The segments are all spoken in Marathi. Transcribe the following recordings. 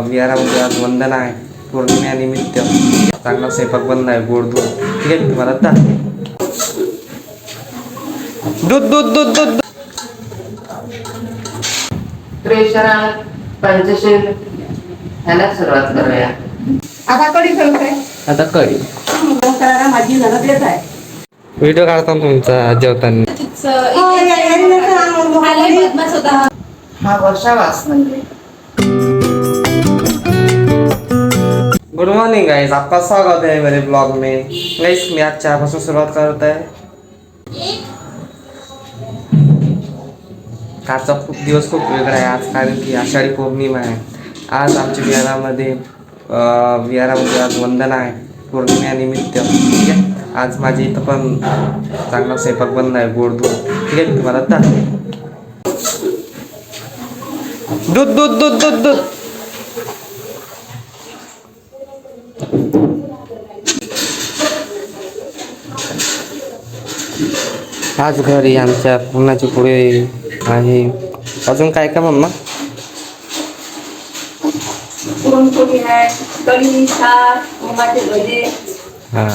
विहारामध्ये आज वंदन आहे. पौर्णिमेनिमित्त चांगला स्वयंपाक बनला आहे. गोड दूध ठीक आहे. तुम्हाला आता दूध दूध दूध दूध प्रेशरात पंचशील ह्याला सुरुवात करूया. आता कडी करताय. आता कळी करायला माझी नजर येत आहे. व्हिडिओ काढता तुमचा जेवताना. हा वर्षावास म्हणजे गुड मॉर्निंग गाइस, आपका स्वागत है मेरे ब्लॉग में. गाइस मी आज चहापासून सुरुवात करत आहे. आजचा दिवस खूप वेगळा आहे आज, कारण की आषाढी पौर्णिमा आहे. आज आमच्या विहारामध्ये आज वंदन आहे पौर्णिमेनिमित्त ठीक आहे. आज माझी इथं पण चांगला स्वयंपाक बनला आहे. गोड दूध ठीक आहे. तुम्हाला आता दूध दूध दूध दूध दूध आज घरी आमच्या पुरणाची पोळी आहे. अजून काय का मम्मा? पुरणपोळी आहे, कढी, भात, मुगाचे भजे. हां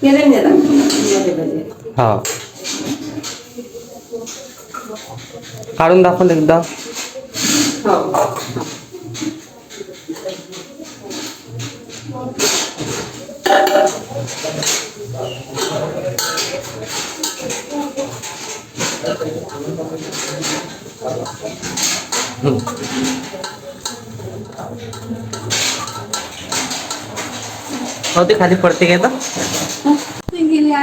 केले ना मुगाचे भजे. हा काढून दाखवून एकदा. हो. हो ते खाली पडते काय तर.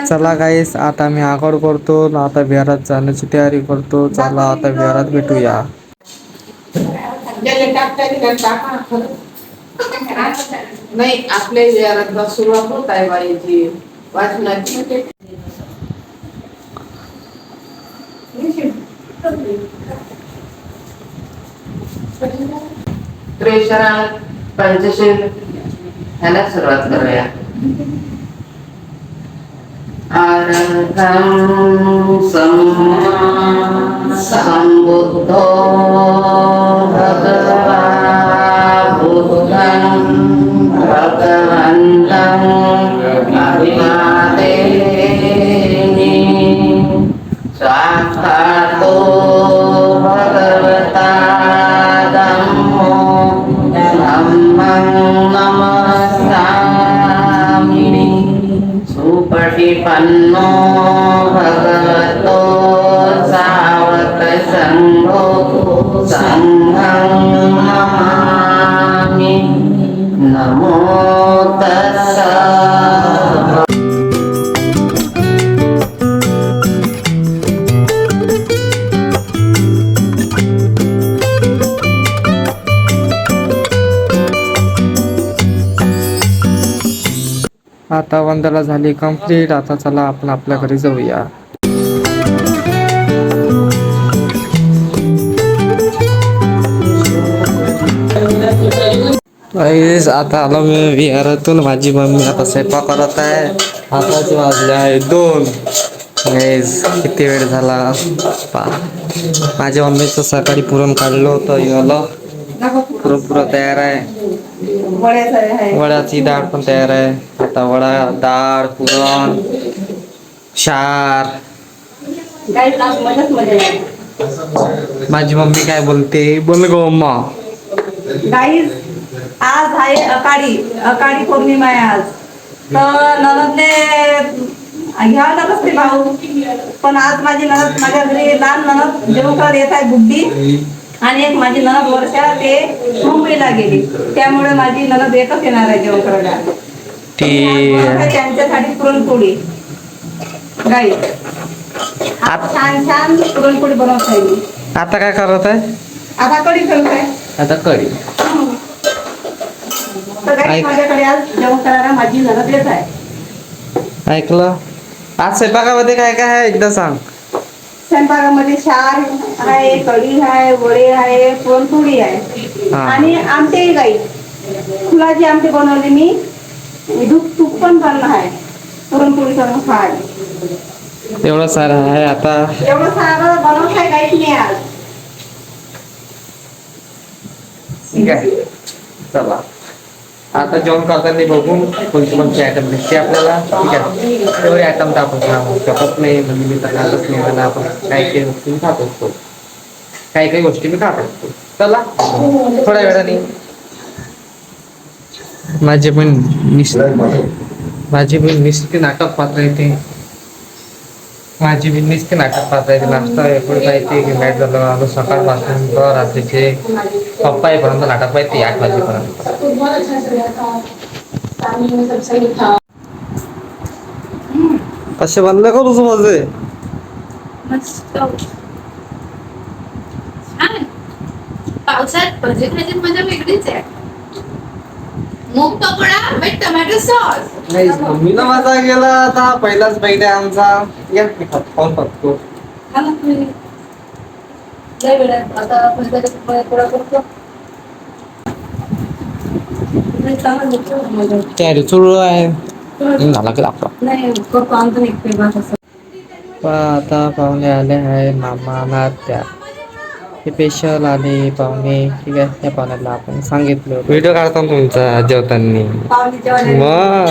चला गाईस, आता मी आंघोळ करतो ना, आता विहारात जाण्याची तयारी करतो. चला आता विहारात भेटूया. नाही, आपल्या विहारात सुरुवात होत आहे बाईची वाचनाची. प्रेशरात पंचशील ह्याला सुरुवात करूया. अर्धं संबुद्धो भगवा बुद्धं भगवन्तं अभिवादेमि. साक्षातो भगवता धम्मो धम्मं नमस्सामि. सुपटिपन्नो भगवतो सावक संघो संघं नमामि. नमो तस्सः. आता वंदना झाली कंप्लीट. आता चला आपण आपल्या घरी जाऊया. आता आलो मी विहारातून. माझी मम्मी आता स्वयंपाक करत आहे. आताच वाजले आहे 2. किती वेळ झाला माझ्या मम्मीचं सकाळी पुरण काढलं होतं. याला पुरण तयार आहे. वड्याची डाळ पण तयार आहे. आता वडा, डाळ, पुरण, शार. माझी मम्मी काय बोलते, बोल गो मम्मा. गाईज, आज आहे अकाळी पौर्णिमा आहे आज. तर ननदने घ्यावं लागत ते भाऊ, पण आज माझी ननद माझ्या घरी लहान ननद जेवण करत येत आहे बुड्डी, आणि एक माझी ननद वर्षा ते मुंबईला गेली. त्यामुळे माझी ननद एकच येणार आहे जेवण करायला. त्यांच्यासाठी पुरणपोळी गाई छान छान पुरणपोळी बनवत आहे मी. आता काय करत आहे? आता कढी करत आहे. आता कढी. माझ्याकडे आज जेवण करायला माझी ननद येत आहे. ऐकलं? आज स्वयंपाकामध्ये काय काय आहे एकदा सांग. स्वयंपाकामध्ये शार आहे, कढी आहे, वडे आहे, पुरणपोळी आहे आणि आमटे गाई फुलाची आमटे बनवले मी. तूप पण बनलं आहे पुरणपोळी करून खायला. एवढं सारं आहे. आता एवढं सारं बनवत आहे काहीच नाही आज. ठीक आहे. चला आता जेवण करताना बघून कोणते कोणते आयटम भेटते आपल्याला. ठीक आहे, तेवढे आयटम तर आपण खाऊ शकत नाही, म्हणजे मी तर खातच नाही. मला आपण काही काही गोष्टी मी खात असतो, काही काही गोष्टी मी खात असतो. चला थोड्या वेळाने माझी बहीण निस्ती नाटक पात्र येते. माझी बहीण निस्ती नाटक पात्र येते. नाश्ता एवढं पाहिजे की मॅच झालं आलो सकाळपासून तर रात्रीचे पप्पा येईपर्यंत नाटक पाहिजे 8 वाजेपर्यंत. असे बनले का तुझं माझे? मस्त छान. पावसात भजी खायची मजा वेगळीच आहे. मूग पकोडा विथ टोमॅटो सॉस. नाही मम्मीला माझा गेला आता पहिलाच बहिण आहे आमचा. या मी खाऊन बघतो. तयारी सुरू आहे. झाला की लागतो. आता पाहुणे आले आहे, मामा ना त्या स्पेशल आले पाहुणे. ठीक आहे, त्या पाहुण्याला आपण सांगितलं व्हिडिओ काढतो तुमचा जेवताना. मग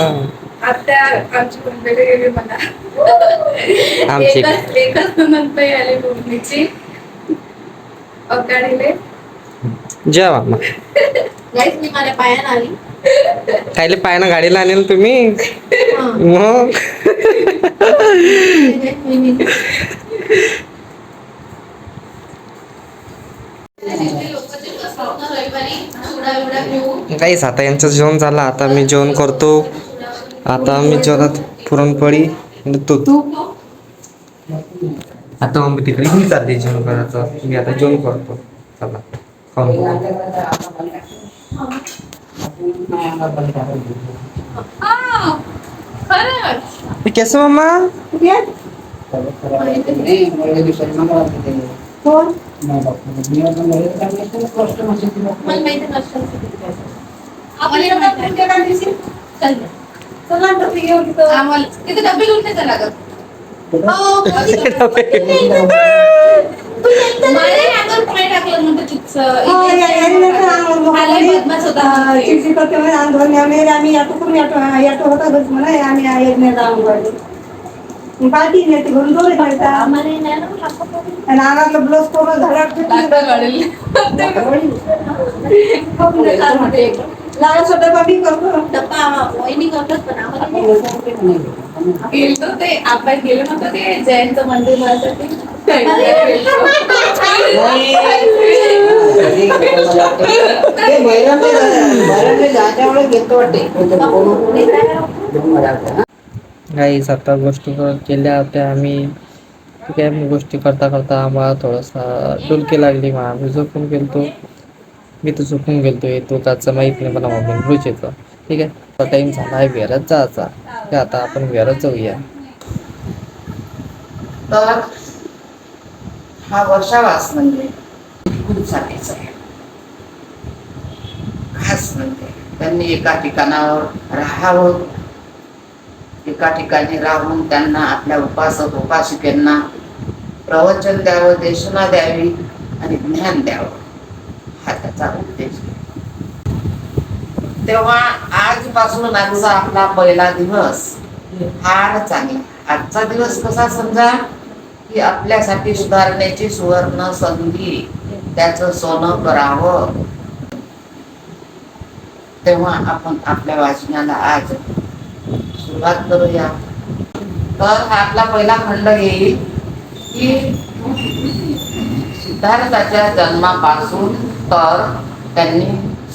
आमची एकच नंतर आले मम्मीची अकाडीले जेवा मग. गाईस मी माझ्या पायानं आली. कायले पायानं गाडीला आणेल तुम्ही मग. काहीच आता यांचं जेवण झालं. आता मी जेवण करतो. आता मी जेवणात पुरणपोळी दूध. आता मग तिकडे मी चालते जेवण करायचं. मी आता जेवण करतो. चला खाऊन कैसे मम्मा? तिथे डबे घेऊन नाही लागत. ब्लाउज पूर्ण धडाक लागत डबा मी करतो. डब्बा वहिनी करतात पण आम्हाला गेलो ते आपण गेलो नव्हतं ते जयंत मंदिर साठी. काही 7 गोष्टी केल्या होत्या आम्ही. ठीक आहे, मी गोष्टी करता करता आम्हाला थोडासा डुलकी लागली. मग आम्ही झोपून गेलतो. मी तर झोपून गेलतो. तो काचा माहीत नाही मला मम्मी रुचेचं. ठीक आहे, आता टाईम झाला आहे विहारात जायचा. आता आपण विहारात जाऊया. तर हा वर्षावास म्हणजे खूप साठीचा आहे. खास म्हणजे त्यांनी एका ठिकाणावर राहावं, एका ठिकाणी राहून त्यांना आपल्या उपासक उपासिकेंना प्रवचन द्यावं, देशना द्यावी आणि ज्ञान द्यावं, हा त्याचा उद्देश. तेव्हा आजपासून आजचा आपला पहिला दिवस फार चांगला. आजचा दिवस कसा समजा की आपल्यासाठी सुधारण्याची सुवर्ण संधी, त्याचं सोनं करावं. तेव्हा आपण आपल्या वाचनाला आज सुरुवात करूया. तर हा आपला पहिला खंड येईल की सिद्धार्थाच्या जन्मापासून तर त्यांनी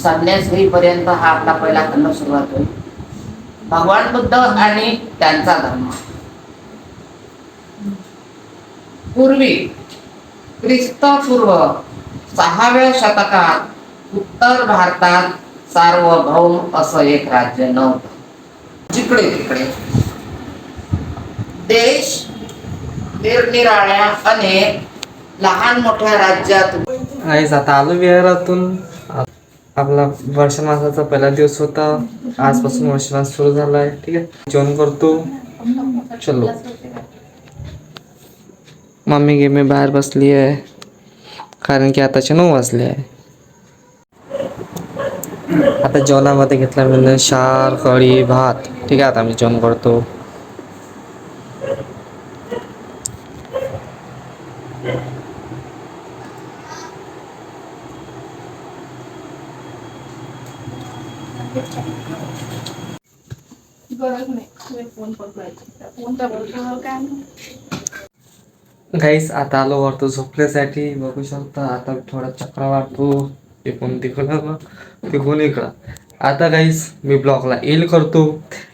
संन्यास घेईपर्यंत हा आपला पहिला खंड सुरुवात होईल. भगवान बुद्ध आणि त्यांचा धर्म. पूर्वी ख्रिस्तपूर्व 6व्या शतकात उत्तर भारतात सार्वभौम असं एक राज्य नव्हतं. जिकडे तिकडे देश निरनिराळ्या अनेक लहान मोठ्या राज्यात. आता आलो विहारातून. आपला वर्ष मासाचा पहिला दिवस होता. आजपासून वर्ष मास सुरू झाला आहे. ठीक आहे, जेवण करतो. चलो. मम्मी गेमी बाहेर बसली आहे कारण की आताचे 9 वाजले आहे. आता जेवणामध्ये घेतला मी शार कढी भात. ठीक आहे, आता मी जेवण करतो. गरज नाही फोन पकडायची, फोन तर काय नाही. गाईस आता आलो वरतो झोपण्यासाठी. बघू शकता आता थोडा चक्रा मारतो इकडून तिकडं तिकडून इकडं. आता गाइस मैं ब्लॉग एंड करतो.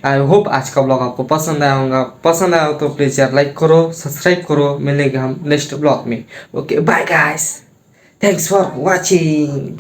आई होप आज का ब्लॉग आपको पसंद आया होगा. पसंद आया हो तो प्लीज़ यार लाइक करो, सब्सक्राइब करो. मिलेंगे हम नेक्स्ट ब्लॉग में. Okay bye guys, thanks for watching.